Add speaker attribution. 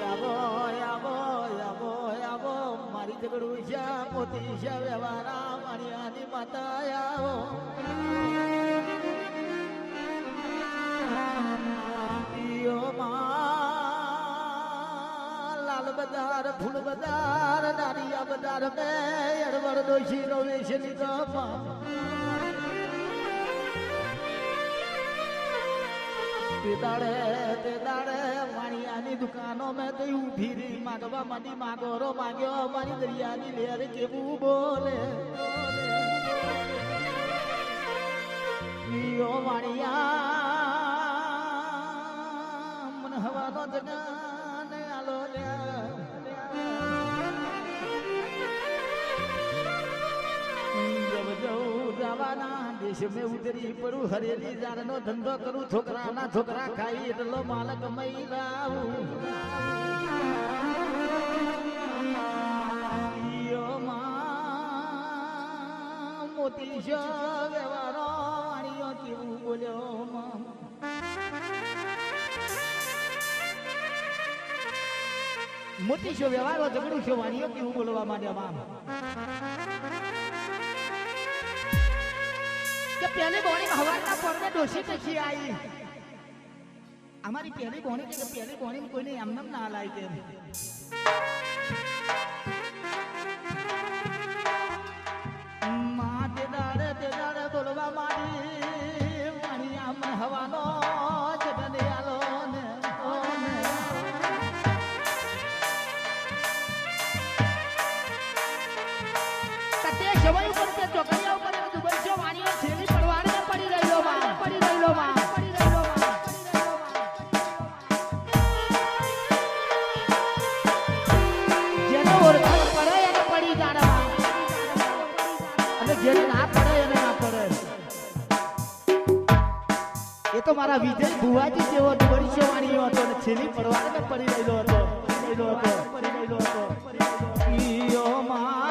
Speaker 1: આવો આવો આવો આવો મારી ઝઘડું છે મોતી છે વ્યવહારા મારી આની માતા આવો લાલ બજાર ફૂલ બજાર નારિયા બજાર મેં અડવડ દોશી નો વેશ લીધો તે દાડે વાણિયાની દુકાનો મેં તો ઉભી રહી માગવા માંડી માગોરો માગ્યો મારી દરિયાની લેર કેવું બોલે વાણિયા મને હવાનો જગાને આલો જવાના દેશ મેં ઉતરી પડું હરેલી જારનો ધંધો કરું છોકરાના છોકરા ખાઈ એટલો માલક મહિલાવું મોતી શો વ્યવહારો વાણીઓ કેવું બોલ્યો મોતી શો વ્યવહારો ઝઘડું છો વાણીઓ કેવું બોલવા માંડ્યા કે પહેલી બોણી હવારના પડને ડોસી પછી આવી અમારી પહેલી બોણી કે પહેલી બોણી કોઈને એમને ના લાય કે માં તે દાડે બોલવા માંડી વાણી આમ હવાનો જગને આલો ને કતે સમય ઉપર કે ચોકડિયા ઉપર દુબઈ જો વાણીઓ છેલી પડવાને પડી રહ્યો માં પડી રહ્યો માં પડી રહ્યો માં જેનો ઓરખાણ પડે એને પડી જાણવા અને જેને ના પડે એને ના પડે એ તો મારા વિજય ભુવાજી જેવો દુબઈ વાણીઓ હતો અને છેલી પડવાને પડી રહ્યો હતો પડી રહ્યો હતો ઈયો માં